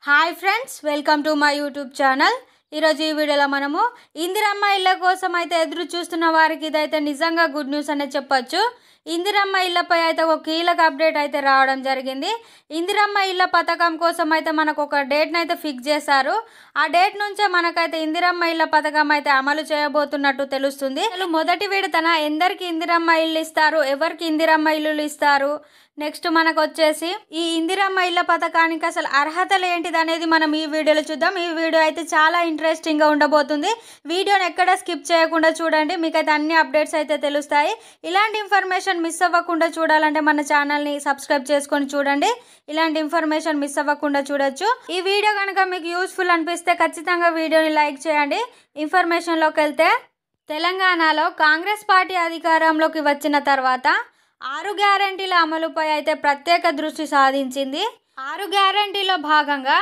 Hi friends, welcome to my YouTube channel. ఈరోజు ఈ వీడియోలో మనము ఇందిరమ్మ ఇళ్ళ కోసం అయితే ఎదురు చూస్తున్న వారికి ఇదైతే నిజంగా గుడ్ న్యూస్ అనే చెప్పొచ్చు. ఇందిరమ్మ ఇళ్ళపై అయితే ఒక కీలక అప్డేట్ అయితే రావడం జరిగింది. ఇందిరమ్మ ఇళ్ళ పథకం కోసం అయితే మనకు ఒక డేట్ని అయితే ఫిక్స్ చేశారు. ఆ డేట్ నుంచే మనకైతే ఇందిరమ్మ ఇళ్ళ పథకం అయితే అమలు చేయబోతున్నట్టు తెలుస్తుంది. అసలు మొదటి విడతన ఎందరికి ఇందిరమ్మ ఇల్లు ఇస్తారు, ఎవరికి ఇందిరమ్మ ఇల్లులు ఇస్తారు, నెక్స్ట్ మనకు వచ్చేసి ఈ ఇందిరమ్మ ఇళ్ళ పథకానికి అసలు అర్హతలు ఏంటిది అనేది మనం ఈ వీడియోలో చూద్దాం. ఈ వీడియో అయితే చాలా ఇంట్రెస్టింగ్గా ఉండబోతుంది. వీడియోని ఎక్కడ స్కిప్ చేయకుండా చూడండి, మీకైతే అన్ని అప్డేట్స్ అయితే తెలుస్తాయి. ఇలాంటి ఇన్ఫర్మేషన్ మిస్ అవ్వకుండా చూడాలంటే మన ఛానల్ని సబ్స్క్రైబ్ చేసుకొని చూడండి. ఇలాంటి ఇన్ఫర్మేషన్ మిస్ అవ్వకుండా చూడొచ్చు. ఈ వీడియో కనుక మీకు యూస్ఫుల్ అనిపిస్తే ఖచ్చితంగా వీడియోని లైక్ చేయండి. ఇన్ఫర్మేషన్లోకి వెళ్తే, తెలంగాణలో కాంగ్రెస్ పార్టీ అధికారంలోకి వచ్చిన తర్వాత 6 గ్యారంటీల అమలుపై అయితే ప్రత్యేక దృష్టి సాధించింది. 6 గ్యారంటీలో భాగంగా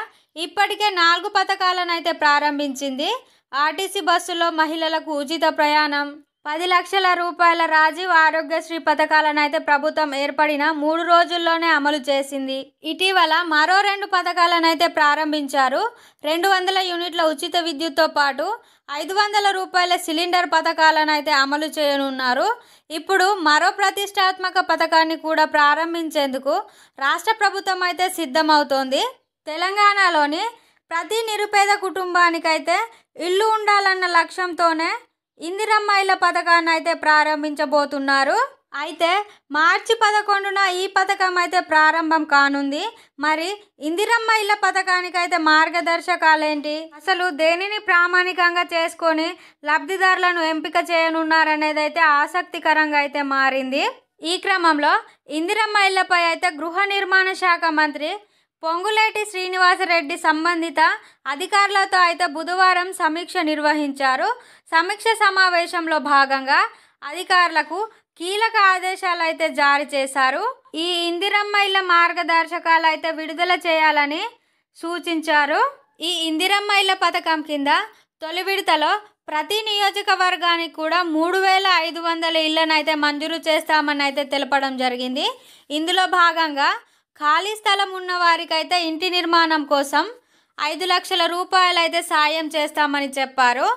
ఇప్పటికే 4 పథకాలను అయితే ప్రారంభించింది. ఆర్టీసీ బస్సులో మహిళలకు ఉచిత ప్రయాణం, 10 లక్షల రూపాయల రాజీవ్ ఆరోగ్యశ్రీ పథకాలను అయితే ప్రభుత్వం ఏర్పడిన 3 రోజుల్లోనే అమలు చేసింది. ఇటీవల మరో 2 పథకాలను అయితే ప్రారంభించారు. 200 యూనిట్ల ఉచిత విద్యుత్తో పాటు 500 రూపాయల సిలిండర్ పథకాలను అయితే అమలు చేయనున్నారు. ఇప్పుడు మరో ప్రతిష్టాత్మక పథకాన్ని కూడా ప్రారంభించేందుకు రాష్ట్ర ప్రభుత్వం అయితే సిద్ధమవుతోంది. తెలంగాణలోని ప్రతి నిరుపేద కుటుంబానికైతే ఇల్లు ఉండాలన్న లక్ష్యంతోనే ఇందిరమ్మ ఇళ్ళ పథకాన్ని అయితే ప్రారంభించబోతున్నారు. అయితే మార్చి 11న ఈ పథకం అయితే ప్రారంభం కానుంది. మరి ఇందిరమ్మ ఇళ్ళ పథకానికి అయితే మార్గదర్శకాలేంటి, అసలు దేనిని ప్రామాణికంగా చేసుకొని లబ్ధిదారులను ఎంపిక చేయనున్నారనేది అయితే ఆసక్తికరంగా అయితే మారింది. ఈ క్రమంలో ఇందిరమ్మ ఇళ్ళపై అయితే గృహ నిర్మాణ శాఖ మంత్రి పొంగులేటి శ్రీనివాసరెడ్డి సంబంధిత అధికారులతో అయితే బుధవారం సమీక్ష నిర్వహించారు. సమీక్ష సమావేశంలో భాగంగా అధికారులకు కీలక ఆదేశాలు అయితే జారీ చేశారు. ఈ ఇందిరమ్మ ఇళ్ళ మార్గదర్శకాలు అయితే విడుదల చేయాలని సూచించారు. ఈ ఇందిరమ్మ ఇళ్ళ పథకం కింద తొలి విడతలో ప్రతి నియోజకవర్గానికి కూడా 3500 ఇళ్లను అయితే మంజూరు చేస్తామని అయితే తెలపడం జరిగింది. ఇందులో భాగంగా ఖాళీ స్థలం ఉన్న వారికైతే ఇంటి నిర్మాణం కోసం 5 లక్షల రూపాయలు అయితే సాయం చేస్తామని చెప్పారు.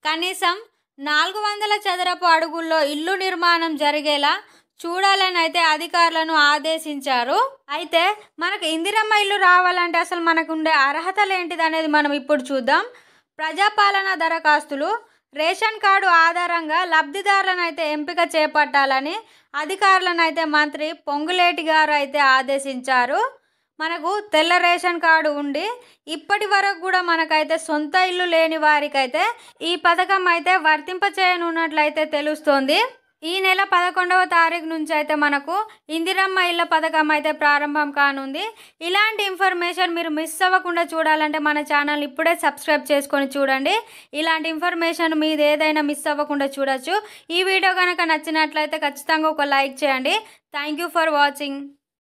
కనీసం 400 చదరపు అడుగుల్లో ఇల్లు నిర్మాణం జరిగేలా చూడాలని అయితే అధికారులను ఆదేశించారు. అయితే మనకు ఇందిరమ్మ ఇల్లు రావాలంటే అసలు మనకు ఉండే అర్హతలు ఏంటిది అనేది మనం ఇప్పుడు చూద్దాం. ప్రజాపాలన దరఖాస్తులు, రేషన్ కార్డు ఆధారంగా లబ్ధిదారులను అయితే ఎంపిక చేపట్టాలని అధికారులను అయితే మంత్రి పొంగులేటి గారు అయితే ఆదేశించారు. మనకు తెల్ల రేషన్ కార్డు ఉండి ఇప్పటి వరకు కూడా మనకైతే సొంత ఇల్లు లేని వారికైతే ఈ పథకం అయితే వర్తింపచేయనున్నట్లయితే తెలుస్తోంది. ఈ నెల 11వ తారీఖు నుంచి అయితే మనకు ఇందిరమ్మ ఇళ్ళ పథకం అయితే ప్రారంభం కానుంది. ఇలాంటి ఇన్ఫర్మేషన్ మీరు మిస్ అవ్వకుండా చూడాలంటే మన ఛానల్ ఇప్పుడే సబ్స్క్రైబ్ చేసుకొని చూడండి. ఇలాంటి ఇన్ఫర్మేషన్ మీది ఏదైనా మిస్ అవ్వకుండా చూడొచ్చు. ఈ వీడియో కనుక నచ్చినట్లయితే ఖచ్చితంగా ఒక లైక్ చేయండి. Thank you for watching.